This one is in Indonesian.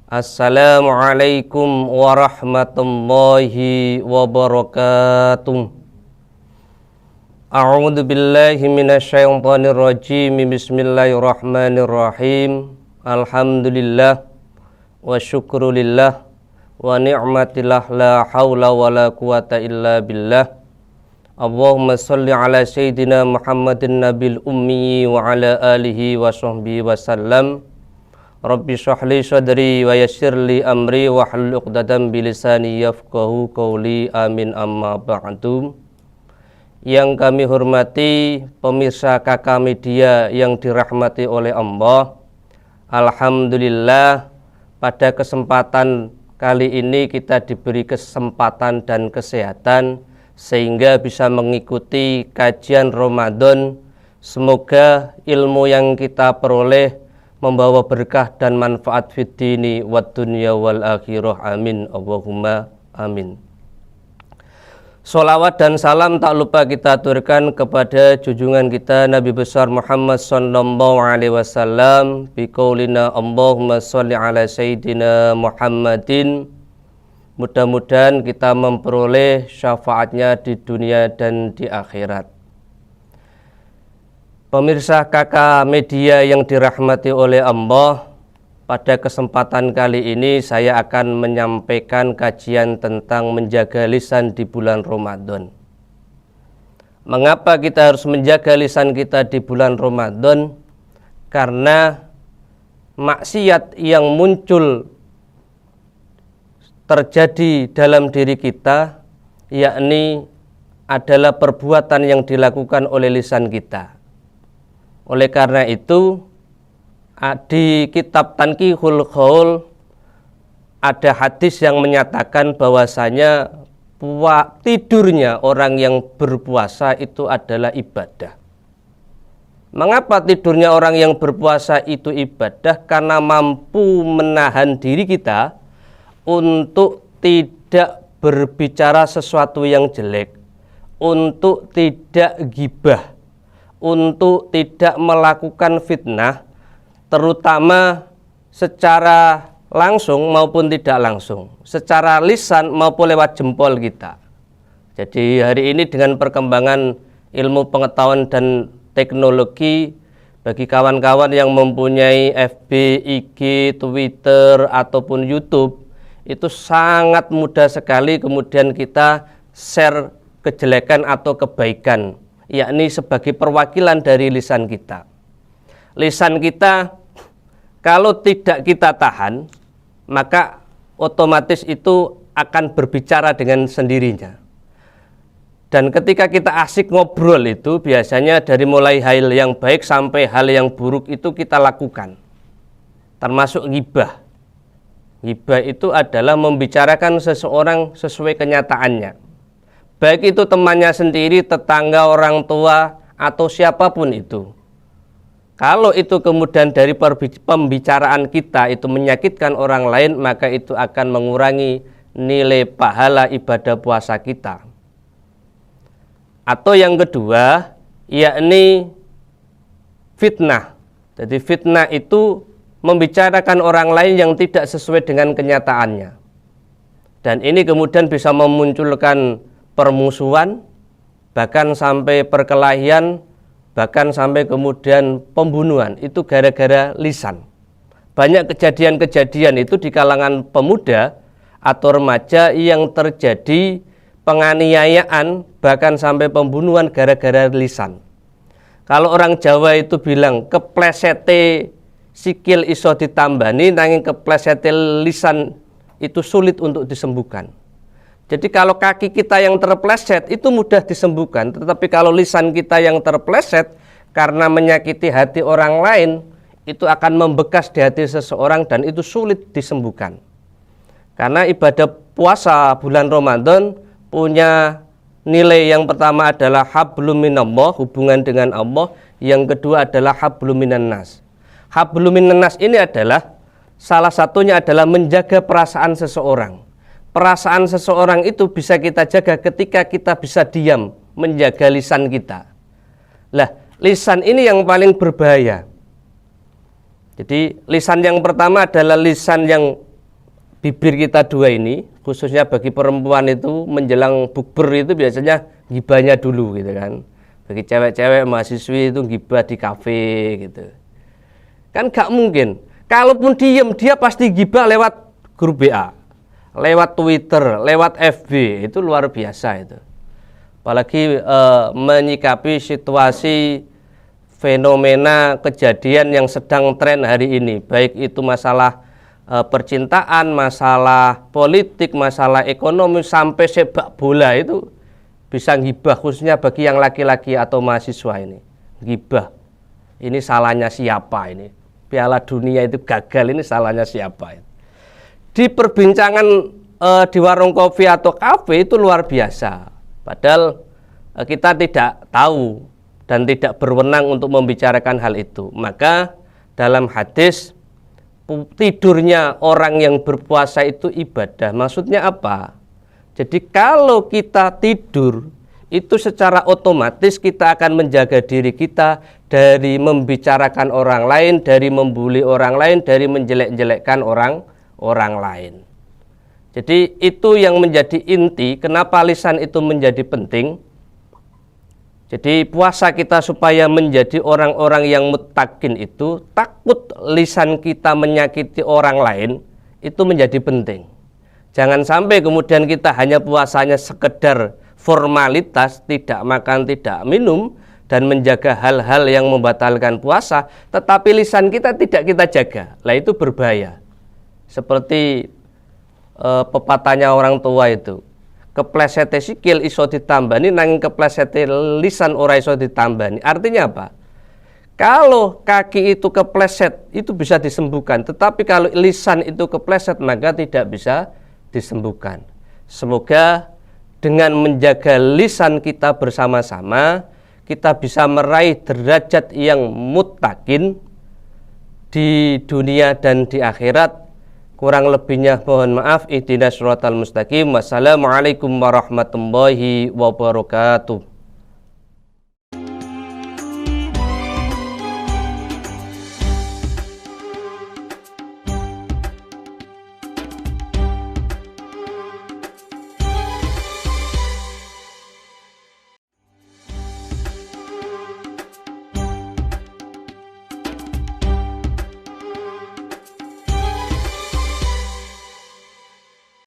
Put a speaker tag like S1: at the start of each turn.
S1: Assalamualaikum warahmatullahi wabarakatuh. A'udzu billahi minasyaitonir rajim. Bismillahirrahmanirrahim. Alhamdulillah wa syukrulillah wa ni'matillah la haula wala quwata illa billah. Allahumma shalli ala sayyidina Muhammadin nabil ummi wa ala alihi wa sahbihi wa sallam. Rabbi shrah li sadri wa yassir li amri wa hlul 'uqdatam bi lisani yafqahu qawli. Amin amma ba'du. Yang kami hormati pemirsa KK Media yang dirahmati oleh Allah, alhamdulillah pada kesempatan kali ini kita diberi kesempatan dan kesehatan sehingga bisa mengikuti kajian Ramadan. Semoga ilmu yang kita peroleh membawa berkah dan manfaat fid dini wad dunya wal akhirah. Amin Allahumma amin. Sholawat dan salam tak lupa kita aturkan kepada junjungan kita Nabi besar Muhammad sallallahu alaihi wasallam biqaulina Allahumma sholli ala sayyidina Muhammadin. Mudah-mudahan kita memperoleh syafaatnya di dunia dan di akhirat. Pemirsa KK Media yang dirahmati oleh Allah, pada kesempatan kali ini saya akan menyampaikan kajian tentang menjaga lisan di bulan Ramadan. Mengapa kita harus menjaga lisan kita di bulan Ramadan? Karena maksiat yang muncul terjadi dalam diri kita, yakni adalah perbuatan yang dilakukan oleh lisan kita. Oleh karena itu, di kitab Tanqihul Qaul ada hadis yang menyatakan bahwasanya tidurnya orang yang berpuasa itu adalah ibadah. Mengapa tidurnya orang yang berpuasa itu ibadah? Karena mampu menahan diri kita untuk tidak berbicara sesuatu yang jelek, untuk tidak ghibah, untuk tidak melakukan fitnah, terutama secara langsung maupun tidak langsung, secara lisan maupun lewat jempol kita. Jadi hari ini dengan perkembangan ilmu pengetahuan dan teknologi, bagi kawan-kawan yang mempunyai FB, IG, Twitter ataupun YouTube, itu sangat mudah sekali kemudian kita share kejelekan atau kebaikan, yakni sebagai perwakilan dari lisan kita. Lisan kita kalau tidak kita tahan, maka otomatis itu akan berbicara dengan sendirinya. Dan ketika kita asik ngobrol itu biasanya dari mulai hal yang baik sampai hal yang buruk itu kita lakukan. Termasuk ghibah. Ghibah itu adalah membicarakan seseorang sesuai kenyataannya. Baik itu temannya sendiri, tetangga, orang tua, atau siapapun itu. Kalau itu kemudian dari pembicaraan kita itu menyakitkan orang lain, maka itu akan mengurangi nilai pahala ibadah puasa kita. Atau yang kedua, yakni fitnah. Jadi fitnah itu membicarakan orang lain yang tidak sesuai dengan kenyataannya. Dan ini kemudian bisa memunculkan permusuhan, bahkan sampai perkelahian, bahkan sampai kemudian pembunuhan. Itu gara-gara lisan. Banyak kejadian-kejadian itu di kalangan pemuda atau remaja yang terjadi penganiayaan, bahkan sampai pembunuhan gara-gara lisan. Kalau orang Jawa itu bilang keplesete sikil iso ditambani, nanging keplesete lisan itu sulit untuk disembuhkan. Jadi kalau kaki kita yang terpleset itu mudah disembuhkan, tetapi kalau lisan kita yang terpleset karena menyakiti hati orang lain, itu akan membekas di hati seseorang dan itu sulit disembuhkan. Karena ibadah puasa bulan Ramadan punya nilai yang pertama adalah hablum minallah, hubungan dengan Allah, yang kedua adalah hablum minan nas. Hablum minan nas ini adalah salah satunya adalah menjaga perasaan seseorang. Perasaan seseorang itu bisa kita jaga ketika kita bisa diam, menjaga lisan kita. Lah, lisan ini yang paling berbahaya. Jadi lisan yang pertama adalah lisan yang bibir kita dua ini, khususnya bagi perempuan itu menjelang bukber itu biasanya gibahnya dulu gitu kan. Bagi cewek-cewek mahasiswi itu gibah di kafe gitu. Kan gak mungkin. Kalaupun diem, dia pasti gibah lewat grup BA, lewat Twitter, lewat FB, itu luar biasa itu. Apalagi menyikapi situasi fenomena kejadian yang sedang tren hari ini, baik itu masalah percintaan, masalah politik, masalah ekonomi, sampai sepak bola itu bisa gibah, khususnya bagi yang laki-laki atau mahasiswa ini. Gibah, ini salahnya siapa ini? Piala Dunia itu gagal, ini salahnya siapa? Di perbincangan di warung kopi atau kafe itu luar biasa. Padahal kita tidak tahu dan tidak berwenang untuk membicarakan hal itu. Maka dalam hadis, tidurnya orang yang berpuasa itu ibadah. Maksudnya apa? Jadi kalau kita tidur, itu secara otomatis kita akan menjaga diri kita dari membicarakan orang lain, dari membuli orang lain, dari menjelek-jelekkan orang lain. Jadi itu yang menjadi inti kenapa lisan itu menjadi penting. Jadi puasa kita supaya menjadi orang-orang yang muttaqin itu, takut lisan kita menyakiti orang lain, itu menjadi penting. Jangan sampai kemudian kita hanya puasanya sekedar formalitas, tidak makan, tidak minum, dan menjaga hal-hal yang membatalkan puasa, tetapi lisan kita tidak kita jaga. Lah itu berbahaya. Seperti pepatahnya orang tua itu, keplesete sikil iso ditambani nanging keplesete lisan ora iso ditambani. Artinya apa? Kalau kaki itu kepleset itu bisa disembuhkan, tetapi kalau lisan itu kepleset maka tidak bisa disembuhkan. Semoga dengan menjaga lisan kita bersama-sama, kita bisa meraih derajat yang muttaqin di dunia dan di akhirat. Kurang lebihnya mohon maaf. Ihdinas shiratal mustaqim. Wassalamualaikum warahmatullahi wabarakatuh.